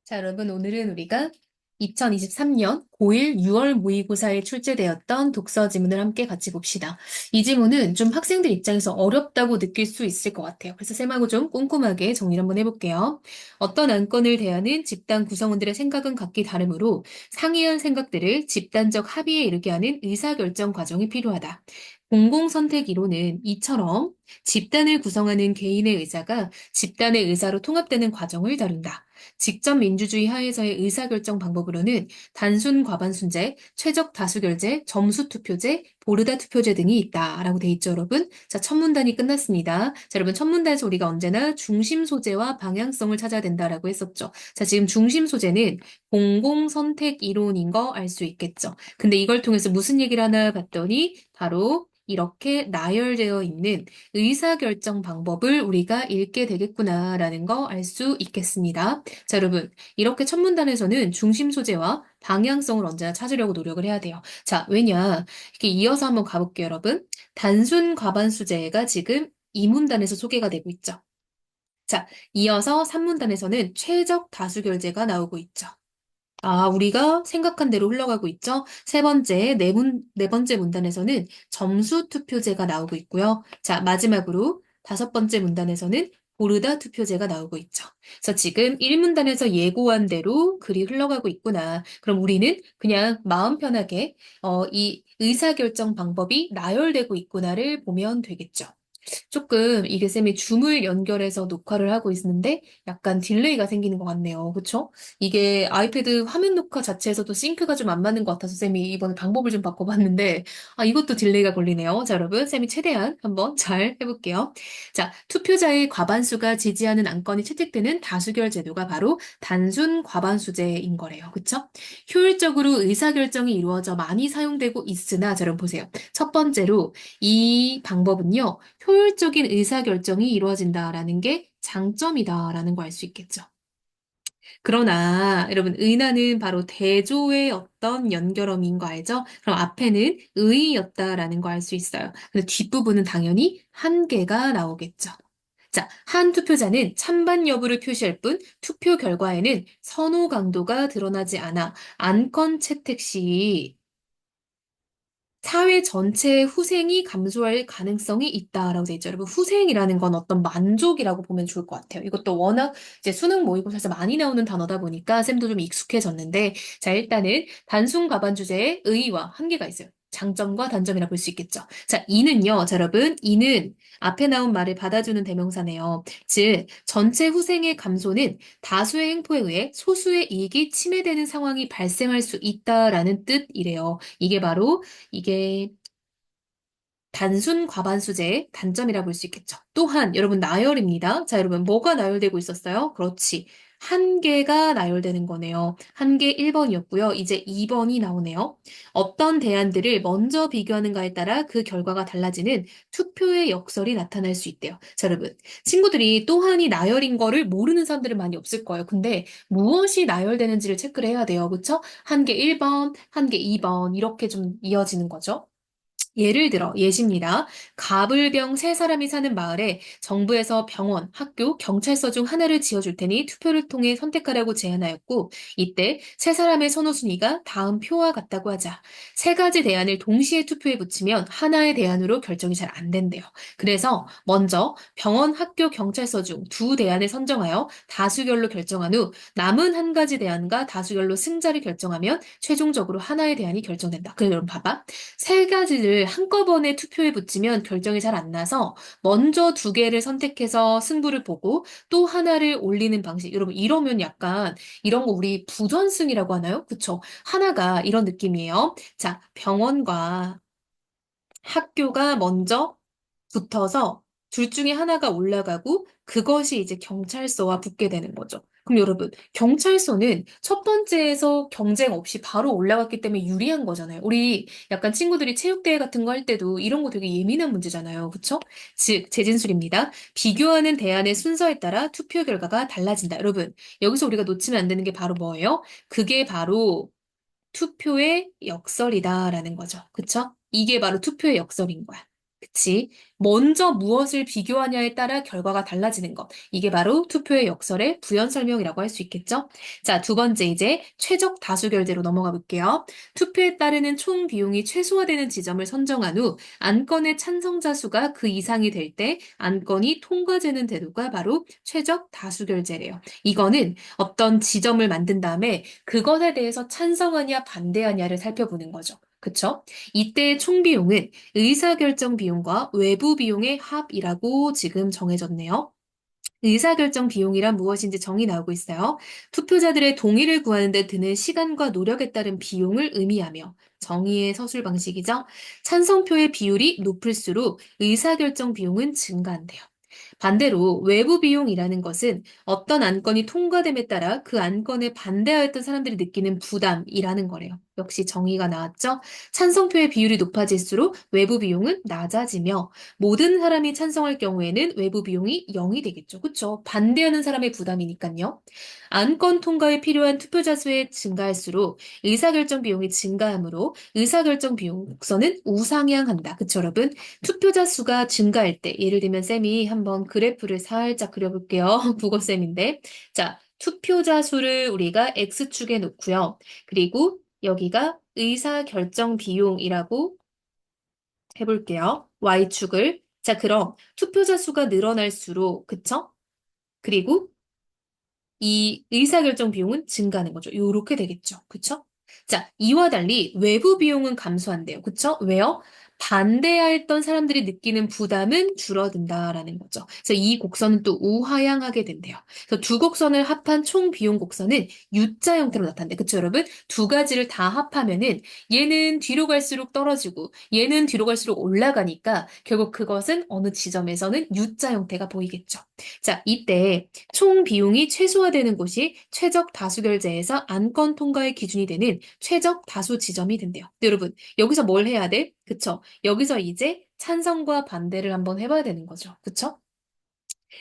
자, 여러분, 오늘은 우리가 2023년 고1 6월 모의고사에 출제되었던 독서 지문을 함께 같이 봅시다. 이 지문은 좀 학생들 입장에서 어렵다고 느낄 수 있을 것 같아요. 그래서 쌤하고 좀 꼼꼼하게 정리를 한번 해볼게요. 어떤 안건을 대하는 집단 구성원들의 생각은 각기 다르므로 상이한 생각들을 집단적 합의에 이르게 하는 의사결정 과정이 필요하다. 공공선택 이론은 이처럼 집단을 구성하는 개인의 의사가 집단의 의사로 통합되는 과정을 다룬다. 직접 민주주의 하에서의 의사결정 방법으로는 단순 과반순제, 최적 다수결제, 점수투표제, 보르다 투표제 등이 있다라고 돼 있죠, 여러분. 자, 첫 문단이 끝났습니다. 자, 여러분, 첫 문단에서 우리가 언제나 중심 소재와 방향성을 찾아야 된다라고 했었죠. 자, 지금 중심 소재는 공공선택 이론인 거 알 수 있겠죠. 근데 이걸 통해서 무슨 얘기를 하나 봤더니 바로 이렇게 나열되어 있는 의사결정 방법을 우리가 읽게 되겠구나라는 거 알 수 있겠습니다. 자, 여러분, 이렇게 첫 문단에서는 중심 소재와 방향성을 언제나 찾으려고 노력을 해야 돼요. 자, 왜냐? 이렇게 이어서 한번 가볼게요, 여러분. 단순 과반 수재가 지금 이 문단에서 소개가 되고 있죠. 자, 이어서 3문단에서는 최적 다수 결제가 나오고 있죠. 아, 우리가 생각한 대로 흘러가고 있죠. 네 번째 문단에서는 점수 투표제가 나오고 있고요. 자, 마지막으로 다섯 번째 문단에서는 보르다 투표제가 나오고 있죠. 그래서 지금 1문단에서 예고한 대로 글이 흘러가고 있구나. 그럼 우리는 그냥 마음 편하게 이 의사결정 방법이 나열되고 있구나를 보면 되겠죠. 조금 이게 쌤이 줌을 연결해서 녹화를 하고 있는데 약간 딜레이가 생기는 것 같네요. 그쵸? 이게 아이패드 화면 녹화 자체에서도 싱크가 좀 안 맞는 것 같아서 쌤이 이번에 방법을 좀 바꿔봤는데 아, 이것도 딜레이가 걸리네요. 자, 여러분, 쌤이 최대한 한번 잘 해볼게요. 자, 투표자의 과반수가 지지하는 안건이 채택되는 다수결 제도가 바로 단순 과반수제인 거래요. 그쵸? 효율적으로 의사결정이 이루어져 많이 사용되고 있으나, 자, 여러분 보세요. 첫 번째로 이 방법은요, 효율적인 의사결정이 이루어진다라는 게 장점이다라는 거 알 수 있겠죠. 그러나 여러분 의나는 바로 대조의 어떤 연결어민 거 알죠? 그럼 앞에는 의였다라는 거 알 수 있어요. 근데 뒷부분은 당연히 한계가 나오겠죠. 자, 한 투표자는 찬반 여부를 표시할 뿐 투표 결과에는 선호 강도가 드러나지 않아 안건 채택 시 사회 전체의 후생이 감소할 가능성이 있다라고 돼 있죠. 여러분, 후생이라는 건 어떤 만족이라고 보면 좋을 것 같아요. 이것도 워낙 이제 수능 모의고사에서 많이 나오는 단어다 보니까 쌤도 좀 익숙해졌는데, 자, 일단은 단순 과반 주제에 의의와 한계가 있어요. 장점과 단점이라 볼 수 있겠죠. 자, 이는요, 자, 여러분, 이는 앞에 나온 말을 받아주는 대명사네요. 즉, 전체 후생의 감소는 다수의 행포에 의해 소수의 이익이 침해되는 상황이 발생할 수 있다라는 뜻이래요. 이게 바로 이게 단순 과반수제의 단점이라 볼 수 있겠죠. 또한 여러분 나열입니다. 자, 여러분 뭐가 나열되고 있었어요? 그렇지. 한 개가 나열되는 거네요. 한 개 1번이었고요. 이제 2번이 나오네요. 어떤 대안들을 먼저 비교하는가에 따라 그 결과가 달라지는 투표의 역설이 나타날 수 있대요. 자, 여러분. 친구들이 또한이 나열인 거를 모르는 사람들은 많이 없을 거예요. 근데 무엇이 나열되는지를 체크를 해야 돼요. 그쵸? 한 개 1번, 한 개 2번 이렇게 좀 이어지는 거죠. 예를 들어, 예시입니다. 가불병 세 사람이 사는 마을에 정부에서 병원, 학교, 경찰서 중 하나를 지어줄 테니 투표를 통해 선택하라고 제안하였고, 이때 세 사람의 선호 순위가 다음 표와 같다고 하자. 세 가지 대안을 동시에 투표에 붙이면 하나의 대안으로 결정이 잘 안 된대요. 그래서 먼저 병원, 학교, 경찰서 중 두 대안을 선정하여 다수결로 결정한 후 남은 한 가지 대안과 다수결로 승자를 결정하면 최종적으로 하나의 대안이 결정된다. 그럼 여러분 봐봐. 세 가지를 한꺼번에 투표에 붙이면 결정이 잘 안 나서 먼저 두 개를 선택해서 승부를 보고 또 하나를 올리는 방식. 여러분, 이러면 약간 이런 거 우리 부전승이라고 하나요? 그쵸? 하나가 이런 느낌이에요. 자, 병원과 학교가 먼저 붙어서 둘 중에 하나가 올라가고 그것이 이제 경찰서와 붙게 되는 거죠. 그럼 여러분, 경찰서는 첫 번째에서 경쟁 없이 바로 올라갔기 때문에 유리한 거잖아요. 우리 약간 친구들이 체육대회 같은 거 할 때도 이런 거 되게 예민한 문제잖아요. 그쵸? 즉, 재진술입니다. 비교하는 대안의 순서에 따라 투표 결과가 달라진다. 여러분, 여기서 우리가 놓치면 안 되는 게 바로 뭐예요? 그게 바로 투표의 역설이다라는 거죠. 그쵸? 이게 바로 투표의 역설인 거야. 그치? 먼저 무엇을 비교하냐에 따라 결과가 달라지는 것. 이게 바로 투표의 역설의 부연 설명이라고 할 수 있겠죠? 자, 두 번째 이제 최적 다수결제로 넘어가 볼게요. 투표에 따르는 총 비용이 최소화되는 지점을 선정한 후 안건의 찬성자 수가 그 이상이 될 때 안건이 통과되는 제도가 바로 최적 다수결제래요. 이거는 어떤 지점을 만든 다음에 그것에 대해서 찬성하냐 반대하냐를 살펴보는 거죠. 그쵸? 이때의 총 비용은 의사결정 비용과 외부 비용의 합이라고 지금 정해졌네요. 의사결정 비용이란 무엇인지 정의 나오고 있어요. 투표자들의 동의를 구하는 데 드는 시간과 노력에 따른 비용을 의미하며 정의의 서술 방식이죠. 찬성표의 비율이 높을수록 의사결정 비용은 증가한대요. 반대로 외부 비용이라는 것은 어떤 안건이 통과됨에 따라 그 안건에 반대하였던 사람들이 느끼는 부담이라는 거래요. 역시 정의가 나왔죠? 찬성표의 비율이 높아질수록 외부 비용은 낮아지며 모든 사람이 찬성할 경우에는 외부 비용이 0이 되겠죠. 그렇죠? 반대하는 사람의 부담이니까요. 안건 통과에 필요한 투표자 수에 증가할수록 의사결정 비용이 증가하므로 의사결정 비용 곡선은 우상향한다. 그쵸, 여러분? 투표자 수가 증가할 때, 예를 들면 쌤이 한번 그래프를 살짝 그려볼게요. 국어쌤인데. 자, 투표자 수를 우리가 X축에 놓고요. 그리고 여기가 의사결정 비용이라고 해볼게요. Y축을. 자, 그럼 투표자 수가 늘어날수록, 그쵸? 그리고 이 의사결정 비용은 증가하는 거죠. 요렇게 되겠죠. 그쵸? 자, 이와 달리 외부 비용은 감소한대요. 그쵸? 왜요? 반대했던 사람들이 느끼는 부담은 줄어든다라는 거죠. 그래서 이 곡선은 또 우하향하게 된대요. 그래서 두 곡선을 합한 총 비용 곡선은 U자 형태로 나타난대. 그쵸, 여러분? 두 가지를 다 합하면은 얘는 뒤로 갈수록 떨어지고 얘는 뒤로 갈수록 올라가니까 결국 그것은 어느 지점에서는 U자 형태가 보이겠죠. 자, 이때 총 비용이 최소화되는 곳이 최적 다수결제에서 안건 통과의 기준이 되는 최적 다수 지점이 된대요. 근데 여러분, 여기서 뭘 해야 돼? 그쵸? 여기서 이제 찬성과 반대를 한번 해봐야 되는 거죠. 그쵸?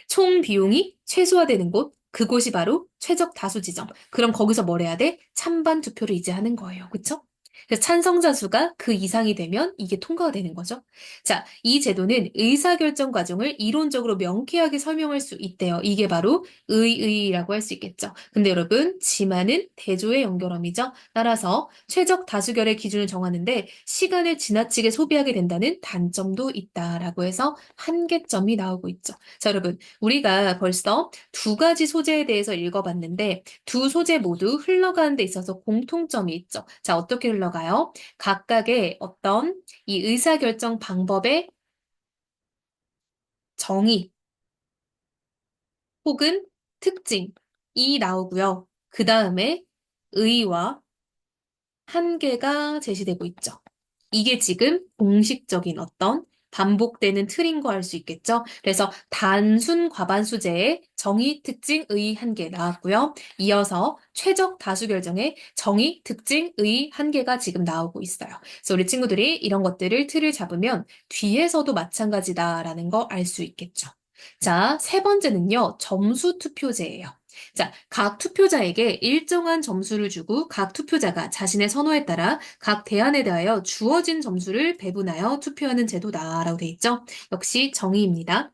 총 비용이 최소화되는 곳, 그곳이 바로 최적 다수 지점. 그럼 거기서 뭘 해야 돼? 찬반 투표를 이제 하는 거예요. 그쵸? 그래서 찬성자 수가 그 이상이 되면 이게 통과가 되는 거죠. 자, 이 제도는 의사결정 과정을 이론적으로 명쾌하게 설명할 수 있대요. 이게 바로 의의라고 할 수 있겠죠. 근데 여러분, 지만은 대조의 연결음이죠. 따라서 최적 다수결의 기준을 정하는데 시간을 지나치게 소비하게 된다는 단점도 있다라고 해서 한계점이 나오고 있죠. 자, 여러분, 우리가 벌써 두 가지 소재에 대해서 읽어봤는데 두 소재 모두 흘러가는 데 있어서 공통점이 있죠. 자, 어떻게 흘러가요? 각각의 어떤 이 의사결정 방법의 정의 혹은 특징이 나오고요. 그 다음에 의의와 한계가 제시되고 있죠. 이게 지금 공식적인 어떤 반복되는 틀인 거 알 수 있겠죠? 그래서 단순 과반수제의 정의, 특징, 의, 한계 나왔고요. 이어서 최적 다수 결정의 정의, 특징, 의, 한계가 지금 나오고 있어요. 그래서 우리 친구들이 이런 것들을 틀을 잡으면 뒤에서도 마찬가지다라는 거 알 수 있겠죠. 자, 세 번째는요, 점수 투표제예요. 자, 각 투표자에게 일정한 점수를 주고 각 투표자가 자신의 선호에 따라 각 대안에 대하여 주어진 점수를 배분하여 투표하는 제도다라고 돼 있죠. 역시 정의입니다.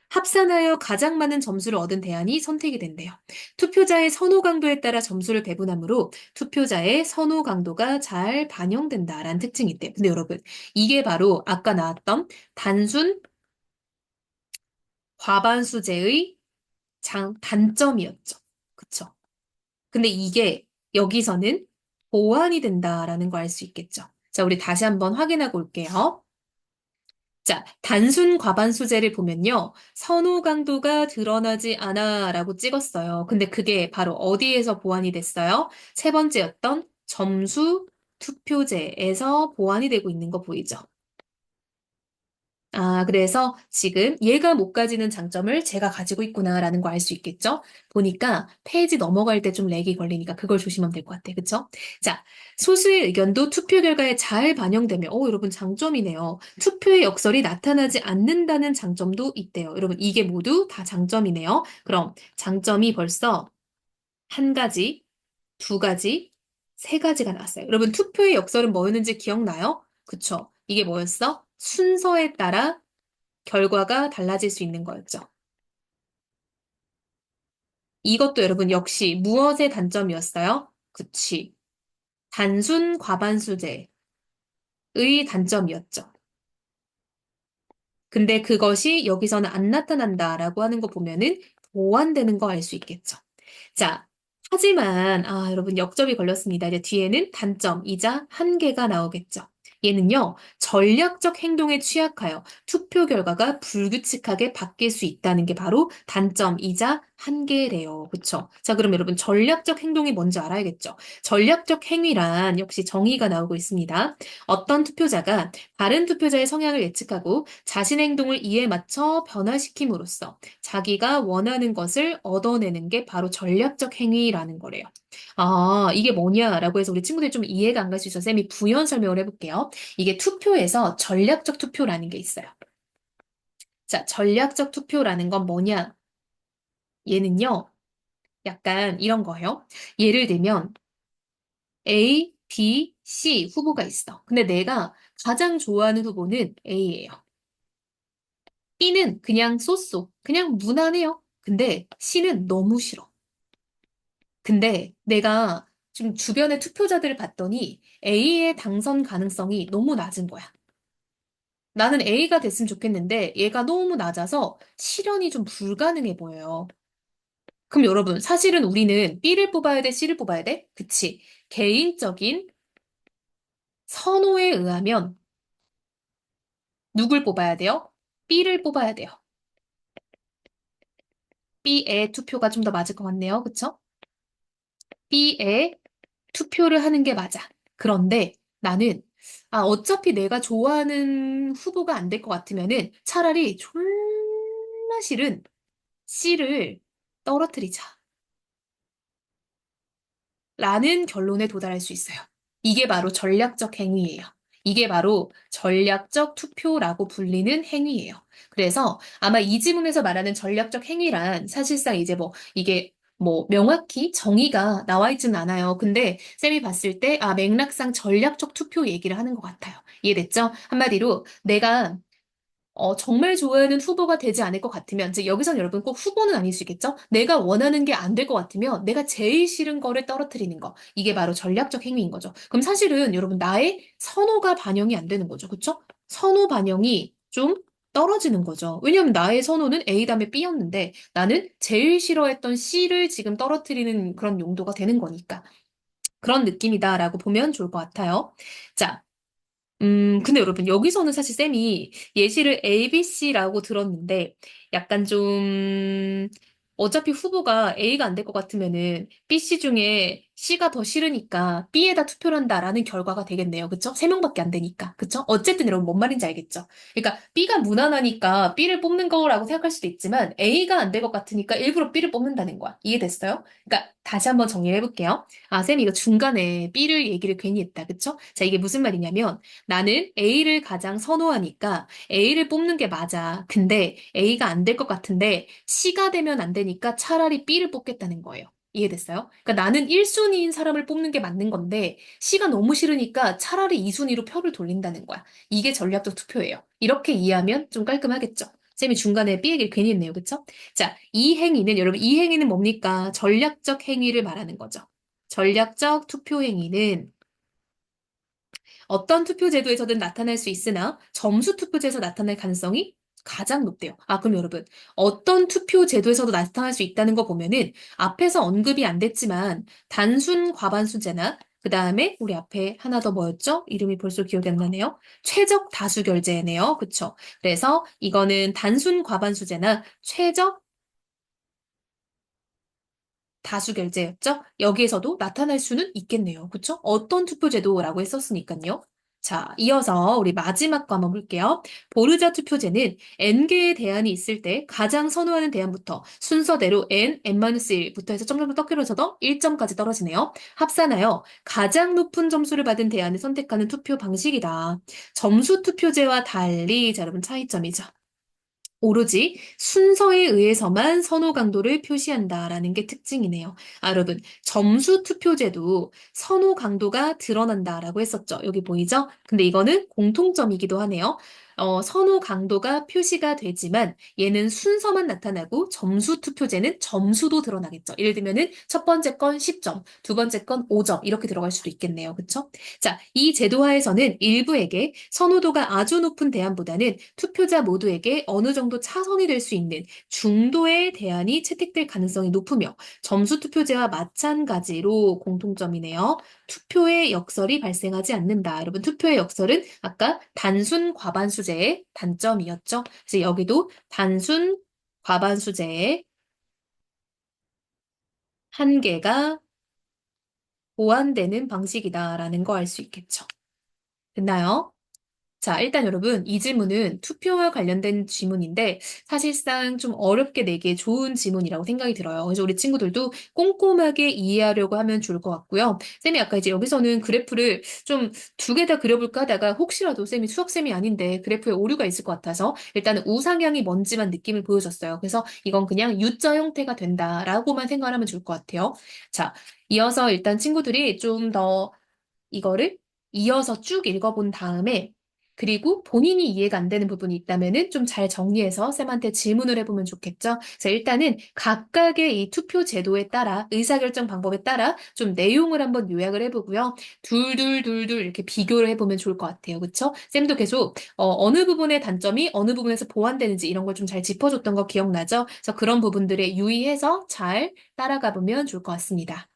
합산하여 가장 많은 점수를 얻은 대안이 선택이 된대요. 투표자의 선호 강도에 따라 점수를 배분하므로 투표자의 선호 강도가 잘 반영된다라는 특징이 있대요. 근데 여러분, 이게 바로 아까 나왔던 단순 과반수제의 단점이었죠. 그쵸? 근데 이게 여기서는 보완이 된다라는 거 알 수 있겠죠. 자, 우리 다시 한번 확인하고 올게요. 자, 단순 과반수제를 보면요. 선호 강도가 드러나지 않아 라고 찍었어요. 근데 그게 바로 어디에서 보완이 됐어요? 세 번째였던 점수 투표제에서 보완이 되고 있는 거 보이죠? 아, 그래서 지금 얘가 못 가지는 장점을 제가 가지고 있구나라는 거 알 수 있겠죠? 보니까 페이지 넘어갈 때 좀 렉이 걸리니까 그걸 조심하면 될 것 같아. 그쵸? 자, 소수의 의견도 투표 결과에 잘 반영되며, 여러분 장점이네요. 투표의 역설이 나타나지 않는다는 장점도 있대요. 여러분, 이게 모두 다 장점이네요. 그럼 장점이 벌써 한 가지, 두 가지, 세 가지가 나왔어요. 여러분, 투표의 역설은 뭐였는지 기억나요? 그쵸? 이게 뭐였어? 순서에 따라 결과가 달라질 수 있는 거였죠. 이것도 여러분 역시 무엇의 단점이었어요? 그치. 단순 과반수제의 단점이었죠. 근데 그것이 여기서는 안 나타난다라고 하는 거 보면은 보완되는 거 알 수 있겠죠. 자, 하지만, 여러분 역점이 걸렸습니다. 이제 뒤에는 단점이자 한계가 나오겠죠. 얘는요, 전략적 행동에 취약하여 투표 결과가 불규칙하게 바뀔 수 있다는 게 바로 단점이자 한계래요. 그쵸? 자, 그럼 여러분 전략적 행동이 뭔지 알아야겠죠? 전략적 행위란 역시 정의가 나오고 있습니다. 어떤 투표자가 다른 투표자의 성향을 예측하고 자신의 행동을 이에 맞춰 변화시킴으로써 자기가 원하는 것을 얻어내는 게 바로 전략적 행위라는 거래요. 이게 뭐냐라고 해서 우리 친구들이 좀 이해가 안 갈 수 있어서 쌤이 부연 설명을 해볼게요. 이게 투표에서 전략적 투표라는 게 있어요. 자, 전략적 투표라는 건 뭐냐? 얘는요, 약간 이런 거예요. 예를 들면 A, B, C 후보가 있어. 근데 내가 가장 좋아하는 후보는 A예요. B는 그냥 쏘쏘, 그냥 무난해요. 근데 C는 너무 싫어. 근데 내가 좀 주변의 투표자들을 봤더니 A의 당선 가능성이 너무 낮은 거야. 나는 A가 됐으면 좋겠는데 얘가 너무 낮아서 실현이 좀 불가능해 보여요. 그럼 여러분, 사실은 우리는 B를 뽑아야 돼, C를 뽑아야 돼? 그치. 개인적인 선호에 의하면 누굴 뽑아야 돼요? B를 뽑아야 돼요. B의 투표가 좀 더 맞을 것 같네요. 그쵸? B에 투표를 하는 게 맞아. 그런데 나는, 어차피 내가 좋아하는 후보가 안 될 것 같으면은 차라리 졸라 싫은 C를 떨어뜨리자. 라는 결론에 도달할 수 있어요. 이게 바로 전략적 행위예요. 이게 바로 전략적 투표라고 불리는 행위예요. 그래서 아마 이 지문에서 말하는 전략적 행위란 사실상 이제 뭐 이게 뭐 명확히 정의가 나와 있지는 않아요. 근데 쌤이 봤을 때 맥락상 전략적 투표 얘기를 하는 것 같아요. 이해됐죠? 한마디로 내가 정말 좋아하는 후보가 되지 않을 것 같으면, 즉, 여기선 여러분 꼭 후보는 아닐 수 있겠죠? 내가 원하는 게 안 될 것 같으면, 내가 제일 싫은 거를 떨어뜨리는 거. 이게 바로 전략적 행위인 거죠. 그럼 사실은 여러분, 나의 선호가 반영이 안 되는 거죠. 그쵸? 선호 반영이 좀 떨어지는 거죠. 왜냐하면 나의 선호는 A 다음에 B였는데, 나는 제일 싫어했던 C를 지금 떨어뜨리는 그런 용도가 되는 거니까. 그런 느낌이다라고 보면 좋을 것 같아요. 자, 근데 여러분, 여기서는 사실 쌤이 예시를 ABC라고 들었는데, 약간 좀, 어차피 후보가 A가 안 될 것 같으면은 BC 중에 C가 더 싫으니까 B에다 투표를 한다라는 결과가 되겠네요. 그쵸? 세 명밖에 안 되니까. 그쵸? 어쨌든 여러분, 뭔 말인지 알겠죠? 그러니까 B가 무난하니까 B를 뽑는 거라고 생각할 수도 있지만 A가 안 될 것 같으니까 일부러 B를 뽑는다는 거야. 이해됐어요? 그러니까 다시 한번 정리를 해볼게요. 쌤 이거 중간에 B를 얘기를 괜히 했다. 그쵸? 자, 이게 무슨 말이냐면, 나는 A를 가장 선호하니까 A를 뽑는 게 맞아. 근데 A가 안 될 것 같은데 C가 되면 안 되니까 차라리 B를 뽑겠다는 거예요. 이해됐어요? 그러니까 나는 1순위인 사람을 뽑는 게 맞는 건데 C가 너무 싫으니까 차라리 2순위로 표를 돌린다는 거야. 이게 전략적 투표예요. 이렇게 이해하면 좀 깔끔하겠죠? 쌤이 중간에 B 얘기를 괜히 했네요. 그쵸? 자, 이 행위는 여러분 이 행위는 뭡니까? 전략적 행위를 말하는 거죠. 전략적 투표 행위는 어떤 투표 제도에서든 나타날 수 있으나 점수 투표제에서 나타날 가능성이 가장 높대요. 그럼 여러분, 어떤 투표 제도에서도 나타날 수 있다는 거 보면은 앞에서 언급이 안 됐지만 단순 과반수제나 그 다음에 우리 앞에 하나 더 뭐였죠? 이름이 벌써 기억이 안 나네요. 최적 다수결제네요. 그쵸? 그래서 이거는 단순 과반수제나 최적 다수결제였죠? 여기에서도 나타날 수는 있겠네요. 그쵸? 어떤 투표제도라고 했었으니까요. 자, 이어서 우리 마지막 거 한번 볼게요. 보르자 투표제는 n개의 대안이 있을 때 가장 선호하는 대안부터 순서대로 n-1부터 해서 점점점 꺾이면서도 1점까지 떨어지네요. 합산하여 가장 높은 점수를 받은 대안을 선택하는 투표 방식이다. 점수 투표제와 달리, 자, 여러분 차이점이죠. 오로지 순서에 의해서만 선호 강도를 표시한다라는 게 특징이네요. 여러분, 점수 투표제도 선호 강도가 드러난다라고 했었죠. 여기 보이죠? 근데 이거는 공통점이기도 하네요. 선호 강도가 표시가 되지만 얘는 순서만 나타나고 점수 투표제는 점수도 드러나겠죠. 예를 들면은 첫 번째 건 10점, 두 번째 건 5점 이렇게 들어갈 수도 있겠네요. 그쵸? 자, 이 제도하에서는 일부에게 선호도가 아주 높은 대안보다는 투표자 모두에게 어느 정도 차선이 될 수 있는 중도의 대안이 채택될 가능성이 높으며 점수 투표제와 마찬가지로 공통점이네요. 투표의 역설이 발생하지 않는다. 여러분, 투표의 역설은 아까 단순 과반수제의 단점이었죠. 그래서 여기도 단순 과반수제의 한계가 보완되는 방식이다라는 거 알 수 있겠죠. 됐나요? 자, 일단 여러분, 이 질문은 투표와 관련된 질문인데 사실상 좀 어렵게 내기에 좋은 질문이라고 생각이 들어요. 그래서 우리 친구들도 꼼꼼하게 이해하려고 하면 좋을 것 같고요. 쌤이 아까 이제 여기서는 그래프를 좀 두 개 다 그려볼까 하다가 혹시라도 쌤이 수학쌤이 아닌데 그래프에 오류가 있을 것 같아서 일단은 우상향이 뭔지만 느낌을 보여줬어요. 그래서 이건 그냥 U자 형태가 된다라고만 생각하면 좋을 것 같아요. 자, 이어서 일단 친구들이 좀 더 이거를 이어서 쭉 읽어본 다음에 그리고 본인이 이해가 안 되는 부분이 있다면은 좀 잘 정리해서 쌤한테 질문을 해보면 좋겠죠. 그래서 일단은 각각의 이 투표 제도에 따라 의사결정 방법에 따라 좀 내용을 한번 요약을 해보고요. 둘둘둘둘 이렇게 비교를 해보면 좋을 것 같아요. 그쵸? 쌤도 계속 어느 부분의 단점이 어느 부분에서 보완되는지 이런 걸 좀 잘 짚어줬던 거 기억나죠? 그래서 그런 부분들에 유의해서 잘 따라가 보면 좋을 것 같습니다.